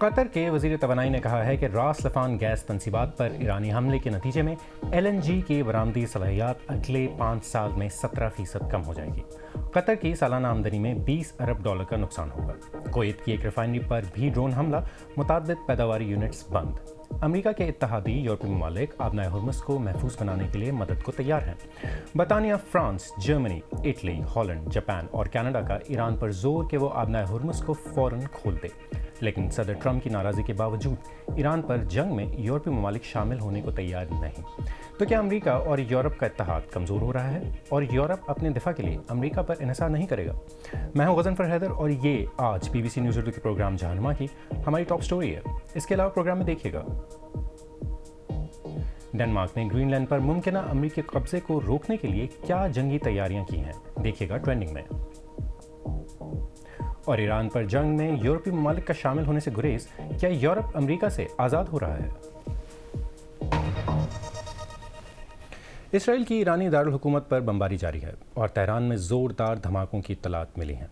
قطر کے وزیر توانائی نے کہا ہے کہ راس لفان گیس تنصیبات پر ایرانی حملے کے نتیجے میں LNG کی برآمدی صلاحیت اگلے 5 سال میں 17% کم ہو جائے گی۔ قطر کی سالانہ آمدنی میں $20 ارب کا نقصان ہوگا۔ کویت کی ایک ریفائنری پر بھی ڈرون حملہ، متعدد پیداواری یونٹس بند۔ امریکہ کے اتحادی یورپی ممالک آبنائے ہرمز کو محفوظ بنانے کے لیے مدد کو تیار ہیں۔ برطانیہ، France, Germany, Italy, Holland, Japan اور کینیڈا کا ایران پر زور کہ وہ آبنائے ہرمز کو فوراً کھول دے، لیکن صدر ٹرمپ کی ناراضی کے باوجود ایران پر جنگ میں یورپی ممالک شامل ہونے کو تیار نہیں۔ تو کیا امریکہ اور یورپ کا اتحاد کمزور ہو رہا ہے اور یورپ اپنے دفاع کے لیے امریکہ پر انحصار نہیں کرے گا؟ میں ہوں غضنفر حیدر اور یہ آج BBC نیوز اردو کے پروگرام جہانما کی ہماری ٹاپ سٹوری ہے۔ اس کے علاوہ پروگرام میں دیکھیے گا، ڈنمارک نے گرین لینڈ پر ممکنہ امریکی قبضے کو روکنے کے لیے کیا جنگی تیاریاں کی ہیں، دیکھیے گا ٹرینڈنگ میں۔ اور ایران پر جنگ میں یورپی ممالک کا شامل ہونے سے گریز، کیا یورپ امریکہ سے آزاد ہو رہا ہے؟ اسرائیل کی ایرانی دارالحکومت پر بمباری جاری ہے اور تہران میں زوردار دھماکوں کی اطلاعات ملی ہیں۔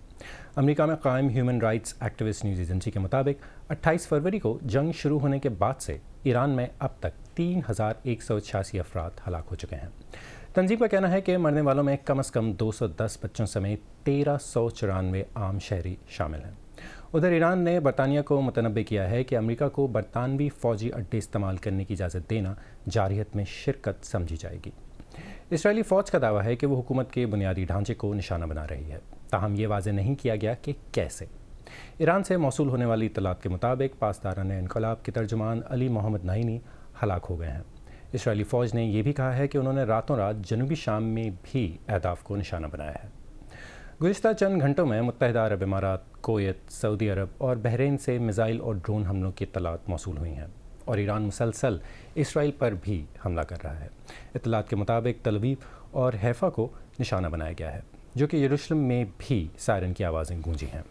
امریکہ میں قائم human rights activist news agency کے مطابق 28 فروری کو جنگ شروع ہونے کے بعد سے ایران میں اب تک 3186 افراد ہلاک ہو چکے ہیں۔ تنظیم کا کہنا ہے کہ مرنے والوں میں کم از کم 210 بچوں سمیت 1394 عام شہری شامل ہیں۔ ادھر ایران نے برطانیہ کو متنبع کیا ہے کہ امریکہ کو برطانوی فوجی اڈے استعمال کرنے کی اجازت دینا جارحیت میں شرکت سمجھی جائے گی۔ اسرائیلی فوج کا دعویٰ ہے کہ وہ حکومت کے بنیادی ڈھانچے کو نشانہ بنا رہی ہے، تاہم یہ واضح نہیں کیا گیا کہ کیسے۔ ایران سے موصول ہونے والی اطلاعات کے مطابق پاسداران انقلاب کے ترجمان علی محمد نعینی ہلاک ہو گئے ہیں۔ اسرائیلی فوج نے یہ بھی کہا ہے کہ انہوں نے راتوں رات جنوبی شام میں بھی اہداف کو نشانہ بنایا ہے۔ گزشتہ چند گھنٹوں میں متحدہ عرب امارات، کویت، سعودی عرب اور بحرین سے میزائل اور ڈرون حملوں کی اطلاعات موصول ہوئی ہیں اور ایران مسلسل اسرائیل پر بھی حملہ کر رہا ہے۔ اطلاعات کے مطابق تل ابیب اور حیفا کو نشانہ بنایا گیا ہے، جو کہ یروشلم میں بھی سائرن کی آوازیں گونجی ہیں۔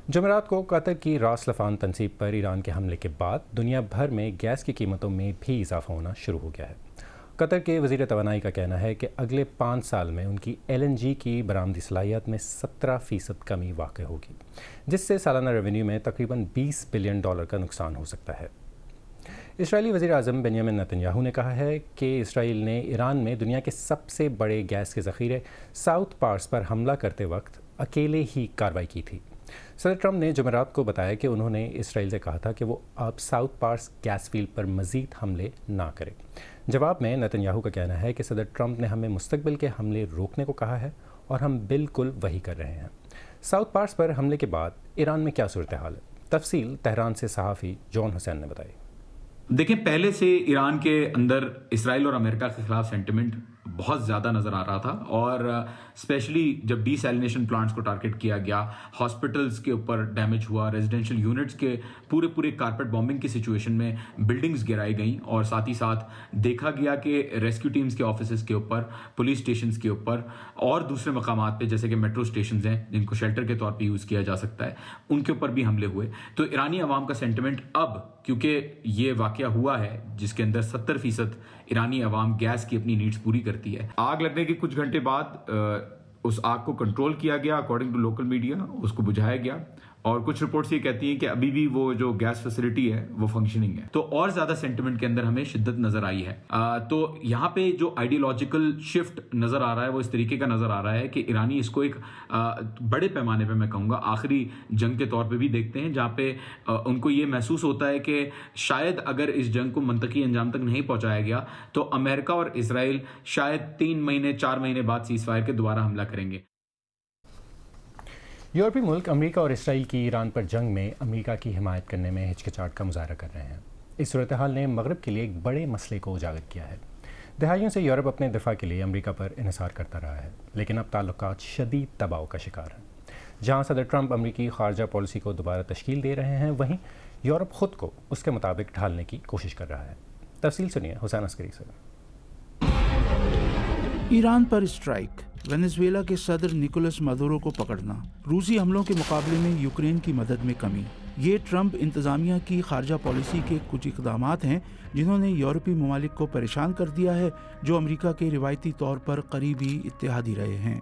جمعرات کو قطر کی راس لفان تنصیب پر ایران کے حملے کے بعد دنیا بھر میں گیس کی قیمتوں میں بھی اضافہ ہونا شروع ہو گیا ہے۔ قطر کے وزیر توانائی کا کہنا ہے کہ اگلے 5 سال میں ان کی LNG کی برآمدی صلاحیت میں 17% کمی واقع ہوگی، جس سے سالانہ ریونیو میں تقریباً $20 بلین کا نقصان ہو سکتا ہے۔ اسرائیلی وزیر اعظم بنیامن نتن یاہو نے کہا ہے کہ اسرائیل نے ایران میں دنیا کے سب سے بڑے گیس کے ذخیرے ساؤتھ پارس پر حملہ کرتے وقت اکیلے ہی کارروائی کی تھی۔ صدر ٹرمپ نے جمعرات کو بتایا کہ انہوں نے اسرائیل سے کہا تھا کہ وہ اب ساؤتھ پارس گیس فیلڈ پر مزید حملے نہ کرے۔ جواب میں نتن یاہو کا کہنا ہے کہ صدر ٹرمپ نے ہمیں مستقبل کے حملے روکنے کو کہا ہے اور ہم بالکل وہی کر رہے ہیں۔ ساؤتھ پارس پر حملے کے بعد ایران میں کیا صورتحال ہے؟ تفصیل تہران سے صحافی جان حسین نے بتائی۔ دیکھیں، پہلے سے ایران کے اندر اسرائیل اور امریکہ کے خلاف سینٹیمنٹ بہت زیادہ نظر آ رہا تھا، اور اسپیشلی جب ڈی سیلینیشن پلانٹس کو ٹارگٹ کیا گیا، ہاسپٹلز کے اوپر ڈیمیج ہوا، ریزیڈینشیل یونٹس کے پورے کارپیٹ بامبنگ کی سچویشن میں بلڈنگز گرائی گئیں، اور ساتھ ہی ساتھ دیکھا گیا کہ ریسکیو ٹیمز کے آفیسز کے اوپر، پولیس اسٹیشنز کے اوپر اور دوسرے مقامات پہ جیسے کہ میٹرو اسٹیشنز ہیں جن کو شیلٹر کے طور پہ یوز کیا جا سکتا ہے، ان کے اوپر بھی حملے ہوئے۔ تو ایرانی عوام کا سینٹیمنٹ اب، کیونکہ یہ واقعہ ہوا ہے جس کے اندر 70% ایرانی عوام گیس کی اپنی نیڈز پوری کرتی ہے، آگ لگنے کے کچھ گھنٹے بعد اس آگ کو کنٹرول کیا گیا، اکارڈنگ ٹو لوکل میڈیا اس کو بجھایا گیا، اور کچھ رپورٹس یہ کہتی ہیں کہ ابھی بھی وہ جو گیس فیسلٹی ہے وہ فنکشننگ ہے۔ تو اور زیادہ سینٹیمنٹ کے اندر ہمیں شدت نظر آئی ہے۔ تو یہاں پہ جو آئیڈیولوجیکل شفٹ نظر آ رہا ہے وہ اس طریقے کا نظر آ رہا ہے کہ ایرانی اس کو ایک بڑے پیمانے پہ، میں کہوں گا آخری جنگ کے طور پہ بھی دیکھتے ہیں، جہاں پہ ان کو یہ محسوس ہوتا ہے کہ شاید اگر اس جنگ کو منطقی انجام تک نہیں پہنچایا گیا تو امریکہ اور اسرائیل شاید 3 مہینے 4 مہینے بعد سیز فائر کے دوبارہ حملہ کریں گے۔ یورپی ملک امریکہ اور اسرائیل کی ایران پر جنگ میں امریکہ کی حمایت کرنے میں ہچکچاہٹ کا مظاہرہ کر رہے ہیں۔ اس صورتحال نے مغرب کے لیے ایک بڑے مسئلے کو اجاگر کیا ہے۔ دہائیوں سے یورپ اپنے دفاع کے لیے امریکہ پر انحصار کرتا رہا ہے، لیکن اب تعلقات شدید دباؤ کا شکار ہیں۔ جہاں صدر ٹرمپ امریکی خارجہ پالیسی کو دوبارہ تشکیل دے رہے ہیں، وہیں یورپ خود کو اس کے مطابق ڈھالنے کی کوشش کر رہا ہے۔ تفصیل سنیے حسین عسکری سے۔ ایران پر اسٹرائک، وینزویلا کے صدر نکولس مادورو کو پکڑنا، روسی حملوں کے مقابلے میں یوکرین کی مدد میں کمی، یہ ٹرمپ انتظامیہ کی خارجہ پالیسی کے کچھ اقدامات ہیں جنہوں نے یورپی ممالک کو پریشان کر دیا ہے، جو امریکہ کے روایتی طور پر قریبی اتحادی رہے ہیں۔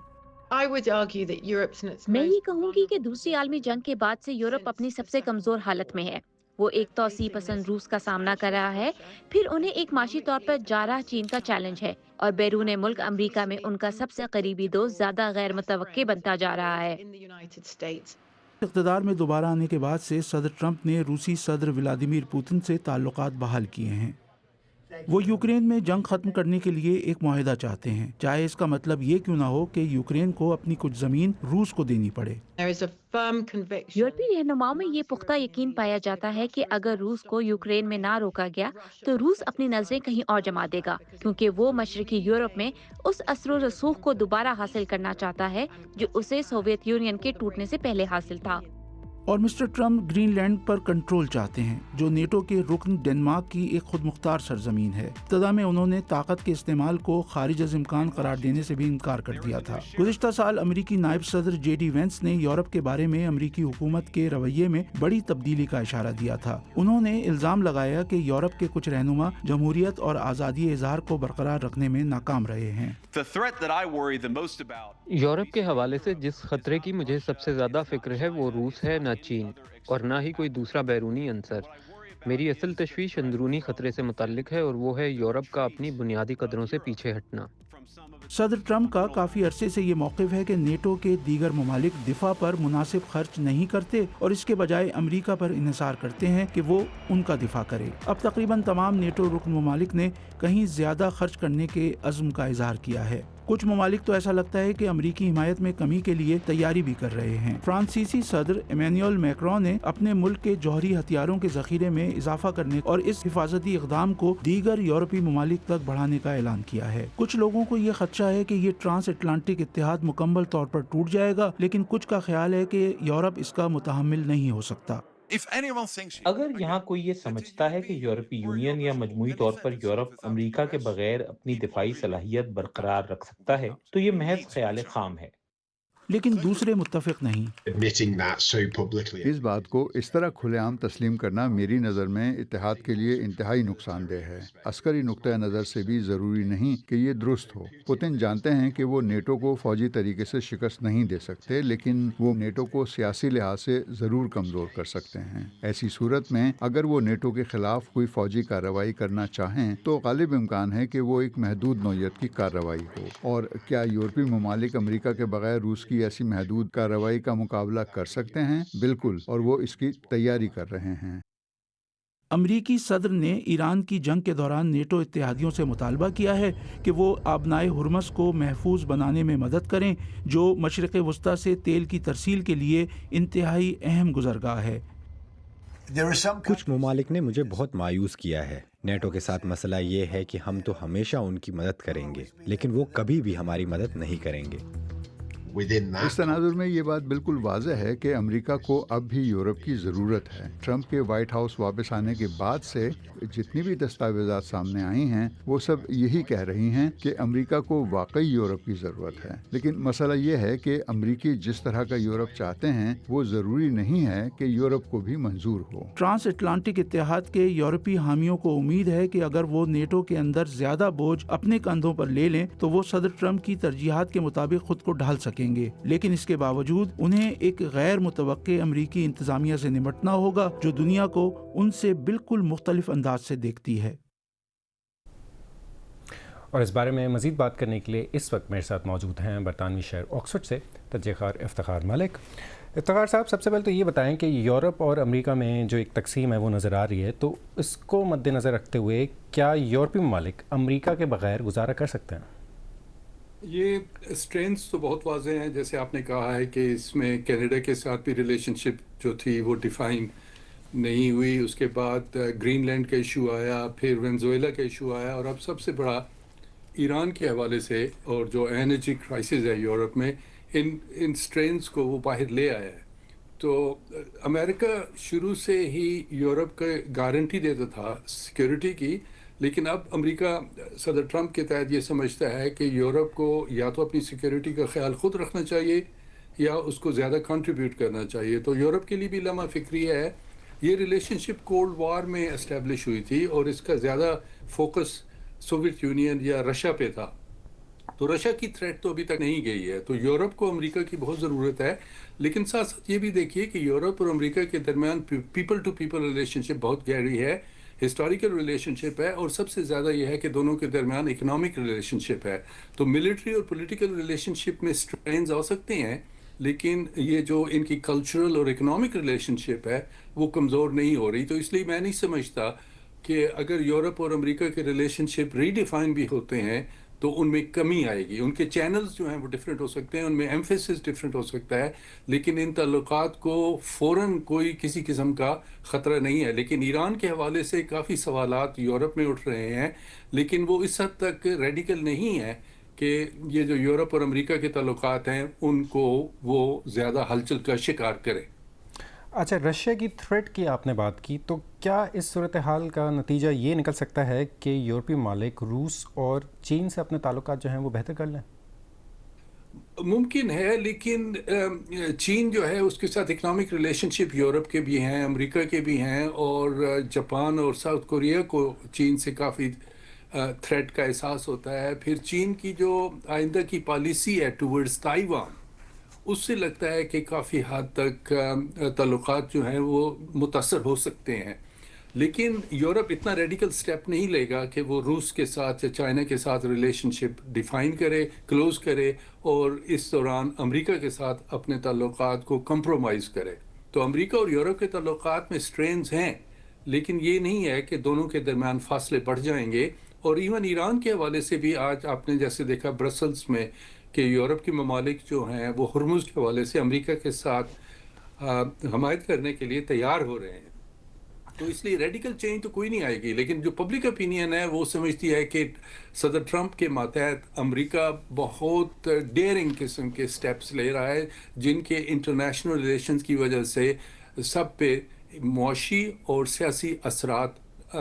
میں یہ کہوں گی کہ دوسری عالمی جنگ کے بعد سے یورپ اپنی سب سے کمزور حالت میں ہے۔ وہ ایک توسیع پسند روس کا سامنا کر رہا ہے، پھر انہیں ایک معاشی طور پر جارح چین کا چیلنج ہے، اور بیرون ملک امریکہ میں ان کا سب سے قریبی دوست زیادہ غیر متوقع بنتا جا رہا ہے۔ اقتدار میں دوبارہ آنے کے بعد سے صدر ٹرمپ نے روسی صدر ولادیمیر پوتن سے تعلقات بحال کیے ہیں۔ وہ یوکرین میں جنگ ختم کرنے کے لیے ایک معاہدہ چاہتے ہیں، چاہے اس کا مطلب یہ کیوں نہ ہو کہ یوکرین کو اپنی کچھ زمین روس کو دینی پڑے۔ یورپی رہنماؤں میں یہ پختہ یقین پایا جاتا ہے کہ اگر روس کو یوکرین میں نہ روکا گیا تو روس اپنی نظریں کہیں اور جما دے گا، کیونکہ وہ مشرقی یورپ میں اس اثر و رسوخ کو دوبارہ حاصل کرنا چاہتا ہے جو اسے سوویت یونین کے ٹوٹنے سے پہلے حاصل تھا۔ اور مسٹر ٹرمپ گرین لینڈ پر کنٹرول چاہتے ہیں، جو نیٹو کے رکن ڈنمارک کی ایک خود مختار سرزمین ہے۔ ابتدا میں انہوں نے طاقت کے استعمال کو خارج از امکان قرار دینے سے بھی انکار کر دیا تھا۔ گزشتہ سال امریکی نائب صدر جے ڈی وینس نے یورپ کے بارے میں امریکی حکومت کے رویے میں بڑی تبدیلی کا اشارہ دیا تھا۔ انہوں نے الزام لگایا کہ یورپ کے کچھ رہنما جمہوریت اور آزادی اظہار کو برقرار رکھنے میں ناکام رہے ہیں۔ یورپ کے حوالے سے جس خطرے کی مجھے سب سے زیادہ فکر ہے وہ روس ہے، نہ چین، اور نہ ہی کوئی دوسرا بیرونی عنصر۔ میری اصل تشویش اندرونی خطرے سے متعلق ہے، اور وہ ہے یورپ کا اپنی بنیادی قدروں سے پیچھے ہٹنا۔ صدر ٹرمپ کا کافی عرصے سے یہ موقف ہے کہ نیٹو کے دیگر ممالک دفاع پر مناسب خرچ نہیں کرتے اور اس کے بجائے امریکہ پر انحصار کرتے ہیں کہ وہ ان کا دفاع کرے۔ اب تقریباً تمام نیٹو رکن ممالک نے کہیں زیادہ خرچ کرنے کے عزم کا اظہار کیا ہے۔ کچھ ممالک تو ایسا لگتا ہے کہ امریکی حمایت میں کمی کے لیے تیاری بھی کر رہے ہیں۔ فرانسیسی صدر ایمینوئل میکرون نے اپنے ملک کے جوہری ہتھیاروں کے ذخیرے میں اضافہ کرنے اور اس حفاظتی اقدام کو دیگر یورپی ممالک تک بڑھانے کا اعلان کیا ہے۔ کچھ لوگوں کو یہ خدشہ ہے کہ یہ ٹرانس اٹلانٹک اتحاد مکمل طور پر ٹوٹ جائے گا، لیکن کچھ کا خیال ہے کہ یورپ اس کا متحمل نہیں ہو سکتا۔ اگر یہاں کوئی یہ سمجھتا ہے کہ یورپی یونین یا مجموعی طور پر یورپ امریکہ کے بغیر اپنی دفاعی صلاحیت برقرار رکھ سکتا ہے تو یہ محض خیال خام ہے۔ لیکن دوسرے متفق نہیں۔ اس بات کو اس طرح کھلے عام تسلیم کرنا میری نظر میں اتحاد کے لیے انتہائی نقصان دہ ہے۔ عسکری نقطۂ نظر سے بھی ضروری نہیں کہ یہ درست ہو۔ پوتن جانتے ہیں کہ وہ نیٹو کو فوجی طریقے سے شکست نہیں دے سکتے، لیکن وہ نیٹو کو سیاسی لحاظ سے ضرور کمزور کر سکتے ہیں۔ ایسی صورت میں اگر وہ نیٹو کے خلاف کوئی فوجی کارروائی کرنا چاہیں تو غالب امکان ہے کہ وہ ایک محدود نوعیت کی کارروائی ہو۔ اور کیا یورپی ممالک امریکہ کے بغیر روس کی ایسی محدود کارروائی کا مقابلہ کر سکتے ہیں؟ بالکل، اور وہ اس کی تیاری کر رہے ہیں۔ امریکی صدر نے ایران کی جنگ کے دوران نیٹو اتحادیوں سے مطالبہ کیا ہے کہ وہ آبنائے ہرمز کو محفوظ بنانے میں مدد کریں، جو مشرق وسطیٰ سے تیل کی ترسیل کے لیے انتہائی اہم گزرگاہ ہے۔ کچھ ممالک نے مجھے بہت مایوس کیا ہے۔ نیٹو کے ساتھ مسئلہ یہ ہے کہ ہم تو ہمیشہ ان کی مدد کریں گے، لیکن وہ کبھی بھی ہماری مدد نہیں کریں گے۔ اس تناظر میں یہ بات بالکل واضح ہے کہ امریکہ کو اب بھی یورپ کی ضرورت ہے۔ ٹرمپ کے وائٹ ہاؤس واپس آنے کے بعد سے جتنی بھی دستاویزات سامنے آئی ہیں وہ سب یہی کہہ رہی ہیں کہ امریکہ کو واقعی یورپ کی ضرورت ہے۔ لیکن مسئلہ یہ ہے کہ امریکی جس طرح کا یورپ چاہتے ہیں وہ ضروری نہیں ہے کہ یورپ کو بھی منظور ہو۔ ٹرانس اٹلانٹک اتحاد کے یورپی حامیوں کو امید ہے کہ اگر وہ نیٹو کے اندر زیادہ بوجھ اپنے کندھوں پر لے لیں تو وہ صدر ٹرمپ کی ترجیحات کے مطابق خود کو ڈھال سکیں گے، لیکن اس کے باوجود انہیں ایک غیر متوقع امریکی انتظامیہ سے نمٹنا ہوگا جو دنیا کو ان سے بالکل مختلف انداز سے دیکھتی ہے۔ اور اس بارے میں مزید بات کرنے کے لیے اس وقت میرے ساتھ موجود ہیں برطانوی شہر آکسفورڈ سے تجزیہ کار افتخار ملک۔ افتخار صاحب، سب سے پہلے تو یہ بتائیں کہ یورپ اور امریکہ میں جو ایک تقسیم ہے وہ نظر آ رہی ہے، تو اس کو مد نظر رکھتے ہوئے کیا یورپی ممالک امریکہ کے بغیر گزارا کر سکتے ہیں؟ یہ اسٹرینتھس تو بہت واضح ہیں، جیسے آپ نے کہا ہے کہ اس میں کینیڈا کے ساتھ بھی ریلیشن شپ جو تھی وہ ڈیفائن نہیں ہوئی، اس کے بعد گرین لینڈ کا ایشو آیا، پھر وینزویلا کا ایشو آیا، اور اب سب سے بڑا ایران کے حوالے سے اور جو انرجی کرائسس ہے یورپ میں، ان اسٹرینتھس کو وہ باہر لے آیا ہے۔ تو امریکہ شروع سے ہی یورپ کا گارنٹی دیتا تھا سیکیورٹی کی، لیکن اب امریکہ صدر ٹرمپ کے تحت یہ سمجھتا ہے کہ یورپ کو یا تو اپنی سیکیورٹی کا خیال خود رکھنا چاہیے یا اس کو زیادہ کنٹریبیوٹ کرنا چاہیے۔ تو یورپ کے لیے بھی لمحہ فکری ہے۔ یہ ریلیشن شپ کولڈ وار میں اسٹیبلش ہوئی تھی اور اس کا زیادہ فوکس سوویت یونین یا رشیا پہ تھا۔ تو رشیا کی تھریٹ تو ابھی تک نہیں گئی ہے. تو یورپ کو امریکہ کی بہت ضرورت ہے، لیکن ساتھ ساتھ یہ بھی دیکھیے کہ یورپ اور امریکہ کے درمیان پیپل ٹو پیپل ریلیشن شپ بہت گہری ہے، ہسٹوریکل ریلیشن شپ ہے، اور سب سے زیادہ یہ ہے کہ دونوں کے درمیان اکنامک ریلیشن شپ ہے. تو ملٹری اور پولیٹیکل ریلیشن شپ میں اسٹرینز آ سکتے ہیں، لیکن یہ جو ان کی کلچرل اور اکنامک ریلیشن شپ ہے وہ کمزور نہیں ہو رہی. تو اس لیے میں نہیں سمجھتا کہ اگر یورپ اور امریکہ کے ریلیشن شپ ری ڈیفائن بھی ہوتے ہیں تو ان میں کمی آئے گی. ان کے چینلز جو ہیں وہ ڈفرینٹ ہو سکتے ہیں، ان میں ایمفیسس ڈفرینٹ ہو سکتا ہے، لیکن ان تعلقات کو فوراً کوئی کسی قسم کا خطرہ نہیں ہے. لیکن ایران کے حوالے سے کافی سوالات یورپ میں اٹھ رہے ہیں، لیکن وہ اس حد تک ریڈیکل نہیں ہے کہ یہ جو یورپ اور امریکہ کے تعلقات ہیں ان کو وہ زیادہ ہلچل کا شکار کرے. اچھا، رشیا کی تھریٹ کی آپ نے بات کی، تو کیا اس صورتحال کا نتیجہ یہ نکل سکتا ہے کہ یورپی ممالک روس اور چین سے اپنے تعلقات جو ہیں وہ بہتر کر لیں؟ ممکن ہے، لیکن چین جو ہے اس کے ساتھ اکنامک ریلیشن شپ یورپ کے بھی ہیں، امریکہ کے بھی ہیں، اور جاپان اور ساؤتھ کوریا کو چین سے کافی تھریٹ کا احساس ہوتا ہے. پھر چین کی جو آئندہ کی پالیسی ہے ٹورڈز تائیوان، اس سے لگتا ہے کہ کافی حد تک تعلقات جو ہیں وہ متاثر ہو سکتے ہیں. لیکن یورپ اتنا ریڈیکل سٹیپ نہیں لے گا کہ وہ روس کے ساتھ یا چائنا کے ساتھ ریلیشن شپ ڈیفائن کرے، کلوز کرے، اور اس دوران امریکہ کے ساتھ اپنے تعلقات کو کمپرومائز کرے. تو امریکہ اور یورپ کے تعلقات میں سٹرینز ہیں، لیکن یہ نہیں ہے کہ دونوں کے درمیان فاصلے بڑھ جائیں گے. اور ایون ایران کے حوالے سے بھی آج آپ نے جیسے دیکھا برسلز میں کہ یورپ کے ممالک جو ہیں وہ ہرمز کے حوالے سے امریکہ کے ساتھ حمایت کرنے کے لیے تیار ہو رہے ہیں. تو اس لیے ریڈیکل چینج تو کوئی نہیں آئے گی، لیکن جو پبلک اپینین ہے وہ سمجھتی ہے کہ صدر ٹرمپ کے ماتحت امریکہ بہت ڈیئرنگ قسم کے سٹیپس لے رہا ہے، جن کے انٹرنیشنل ریلیشنز کی وجہ سے سب پہ معاشی اور سیاسی اثرات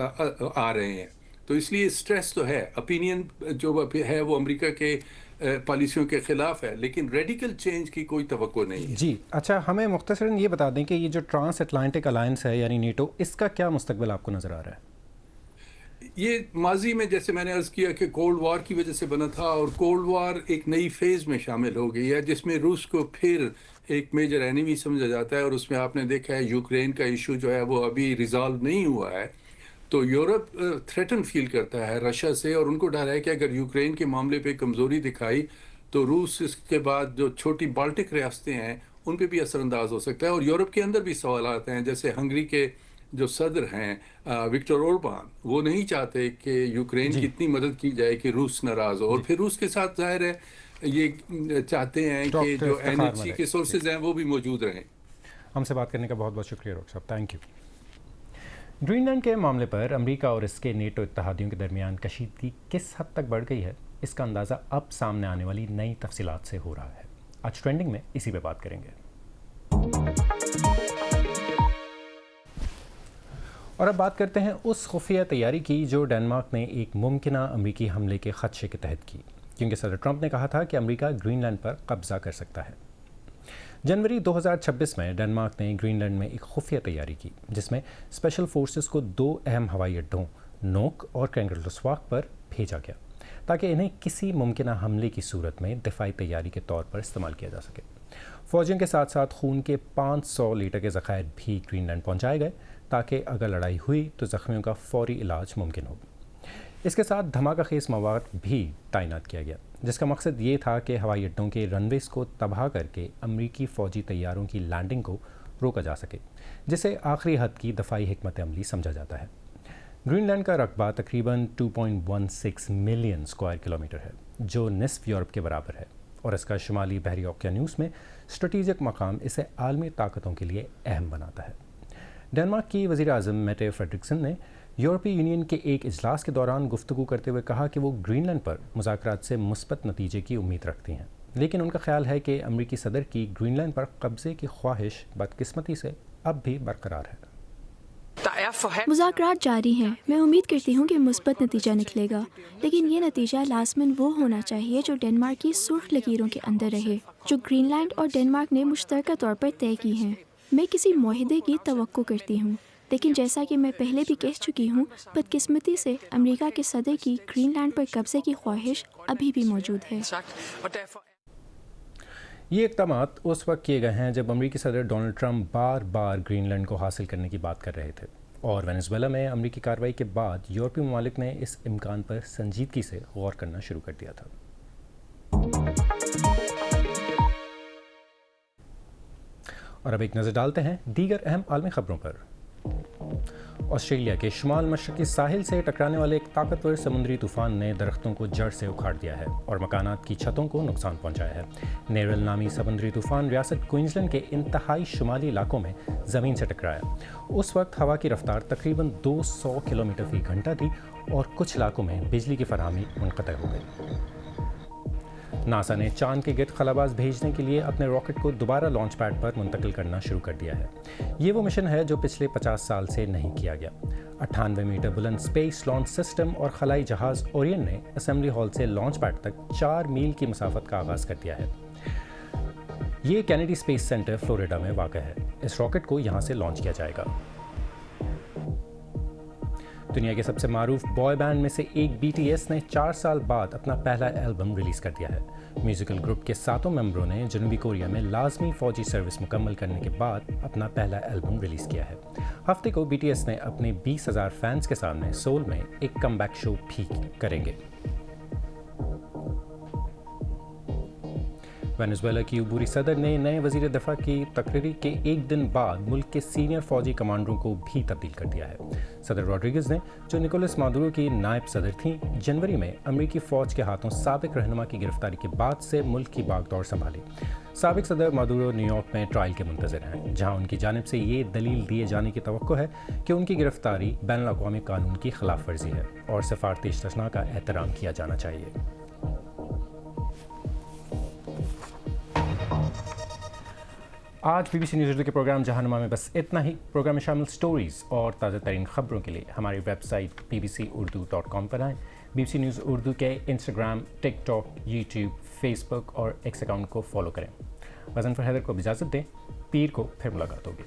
آ رہے ہیں. تو اس لیے سٹریس تو ہے، اپینین جو ہے وہ امریکہ کے پالیسیوں کے خلاف ہے، لیکن ریڈیکل چینج کی کوئی توقع نہیں ہے. جی اچھا، ہمیں مختصراً یہ بتا دیں کہ یہ جو ٹرانس اٹلانٹک الائنس ہے یعنی نیٹو، اس کا کیا مستقبل آپ کو نظر آ رہا ہے؟ یہ ماضی میں جیسے میں نے عرض کیا کہ کولڈ وار کی وجہ سے بنا تھا، اور کولڈ وار ایک نئی فیز میں شامل ہو گئی ہے جس میں روس کو پھر ایک میجر اینیمی سمجھا جاتا ہے، اور اس میں آپ نے دیکھا ہے یوکرین کا ایشو جو ہے وہ ابھی ریزالو نہیں ہوا ہے. تو یورپ تھریٹن فیل کرتا ہے رشیا سے، اور ان کو ڈر ہے کہ اگر یوکرین کے معاملے پہ کمزوری دکھائی تو روس اس کے بعد جو چھوٹی بالٹک ریاستیں ہیں ان پہ بھی اثر انداز ہو سکتا ہے. اور یورپ کے اندر بھی سوالات ہیں، جیسے ہنگری کے جو صدر ہیں وکٹر اوربان، وہ نہیں چاہتے کہ یوکرین کی اتنی مدد کی جائے کہ روس ناراض ہو، اور پھر روس کے ساتھ ظاہر ہے یہ چاہتے ہیں کہ جو انرجی کے سورسز ہیں وہ بھی موجود رہیں. ہم سے بات کرنے کا بہت بہت شکریہ ڈاکٹر صاحب، تھینک یو. گرین لینڈ کے معاملے پر امریکہ اور اس کے نیٹو اتحادیوں کے درمیان کشیدگی کس حد تک بڑھ گئی ہے، اس کا اندازہ اب سامنے آنے والی نئی تفصیلات سے ہو رہا ہے. آج ٹرینڈنگ میں اسی پہ بات کریں گے. اور اب بات کرتے ہیں اس خفیہ تیاری کی جو ڈنمارک نے ایک ممکنہ امریکی حملے کے خدشے کے تحت کی، کیونکہ صدر ٹرمپ نے کہا تھا کہ امریکہ گرین لینڈ پر قبضہ کر سکتا ہے. جنوری 2026 میں ڈنمارک نے گرین لینڈ میں ایک خفیہ تیاری کی جس میں اسپیشل فورسز کو 2 اہم ہوائی اڈوں نوک اور کرینگرلوسواک پر بھیجا گیا تاکہ انہیں کسی ممکنہ حملے کی صورت میں دفاعی تیاری کے طور پر استعمال کیا جا سکے. فوجیوں کے ساتھ ساتھ خون کے 500 لیٹر کے ذخائر بھی گرین لینڈ پہنچائے گئے تاکہ اگر لڑائی ہوئی تو زخمیوں کا فوری علاج ممکن ہو. اس کے ساتھ دھماکہ خیز مواد بھی تعینات کیا گیا جس کا مقصد یہ تھا کہ ہوائی اڈوں کے رن ویز کو تباہ کر کے امریکی فوجی طیاروں کی لینڈنگ کو روکا جا سکے، جسے آخری حد کی دفاعی حکمت عملی سمجھا جاتا ہے. گرین لینڈ کا رقبہ تقریباً 2.16 ملین اسکوائر کلومیٹر ہے جو نصف یورپ کے برابر ہے، اور اس کا شمالی بحری اوقیانوس میں اسٹریٹجک مقام اسے عالمی طاقتوں کے لیے اہم بناتا ہے. ڈنمارک کی وزیر اعظم میٹے فریڈرکسن نے یورپی یونین کے ایک اجلاس کے دوران گفتگو کرتے ہوئے کہا کہ وہ گرین لینڈ پر مذاکرات سے مثبت نتیجے کی امید رکھتی ہیں، لیکن ان کا خیال ہے کہ امریکی صدر کی گرین لینڈ پر قبضے کی خواہش بدقسمتی سے اب بھی برقرار ہے. مذاکرات جاری ہیں. میں امید کرتی ہوں کہ مثبت نتیجہ نکلے گا، لیکن یہ نتیجہ لازماً وہ ہونا چاہیے جو ڈنمارک کی سرخ لکیروں کے اندر رہے، جو گرین لینڈ اور ڈنمارک نے مشترکہ طور پر طے کی ہیں. میں کسی معاہدے کی توقع کرتی ہوں، لیکن جیسا کہ میں پہلے بھی کہہ چکی ہوں، بدقسمتی سے امریکہ کے صدر کی گرین لینڈ پر قبضے کی خواہش ابھی بھی موجود ہے۔ یہ اقدامات اس وقت کیے گئے ہیں جب امریکی صدر ڈونلڈ ٹرمپ بار بار گرین لینڈ کو حاصل کرنے کی بات کر رہے تھے، اور وینزویلا میں امریکی کارروائی کے بعد یورپی ممالک نے اس امکان پر سنجیدگی سے غور کرنا شروع کر دیا تھا۔ اور اب ایک نظر ڈالتے ہیں دیگر اہم عالمی خبروں پر۔ آسٹریلیا کے شمال مشرقی ساحل سے ٹکرانے والے ایک طاقتور سمندری طوفان نے درختوں کو جڑ سے اکھاڑ دیا ہے اور مکانات کی چھتوں کو نقصان پہنچایا ہے۔ نیرل نامی سمندری طوفان ریاست کوئنزلینڈ کے انتہائی شمالی علاقوں میں زمین سے ٹکرایا۔ اس وقت ہوا کی رفتار تقریباً 200 کلومیٹر فی گھنٹہ تھی اور کچھ علاقوں میں بجلی کی فراہمی منقطع ہو گئی۔ ناسا نے چاند کے گرد خلاباز بھیجنے کے لیے اپنے راکٹ کو دوبارہ لانچ پیڈ پر منتقل کرنا شروع کر دیا ہے۔ یہ وہ مشن ہے جو پچھلے 50 سال سے نہیں کیا گیا۔ 98 میٹر بلند اسپیس لانچ سسٹم اور خلائی جہاز اوریون نے اسمبلی ہال سے لانچ پیڈ تک 4 میل کی مسافت کا آغاز کر دیا ہے۔ یہ کینیڈی اسپیس سینٹر فلوریڈا میں واقع ہے۔ اس راکٹ کو یہاں سے لانچ کیا جائے گا۔ دنیا کے سب سے معروف بوائے بینڈ میں سے ایک BTS نے 4 سال بعد اپنا پہلا البم ریلیز کر دیا ہے۔ میوزیکل گروپ کے 7 ممبروں نے جنوبی کوریا میں لازمی فوجی سروس مکمل کرنے کے بعد اپنا پہلا البم ریلیز کیا ہے۔ ہفتے کو BTS نے اپنے 20,000 فینس کے سامنے سول میں ایک کم بیک شو بھی کریں گے۔ وینزویلا کی عبوری صدر نے نئے وزیر دفاع کی تقرری کے ایک دن بعد ملک کے سینئر فوجی کمانڈروں کو بھی تبدیل کر دیا ہے۔ صدر روڈریگز نے، جو نکولس مادورو کی نائب صدر تھیں، جنوری میں امریکی فوج کے ہاتھوں سابق رہنما کی گرفتاری کے بعد سے ملک کی باغ دوڑ سنبھالی۔ سابق صدر مادورو نیو یارک میں ٹرائل کے منتظر ہیں، جہاں ان کی جانب سے یہ دلیل دیے جانے کی توقع ہے کہ ان کی گرفتاری بین الاقوامی قانون کی خلاف ورزی ہے اور سفارتی استثناء کا احترام کیا جانا چاہیے۔ آج BBC نیوز اردو کے پروگرام جہانما میں بس اتنا ہی۔ پروگرام میں شامل سٹوریز اور تازہ ترین خبروں کے لیے ہماری ویب سائٹ bbcurdu.com پر آئیں۔ BBC نیوز اردو کے انسٹاگرام، ٹک ٹاک، یوٹیوب، فیس بک اور ایکس اکاؤنٹ کو فالو کریں۔ غضنفر حیدر کو اجازت دیں، پیر کو پھر ملاقات ہوگی۔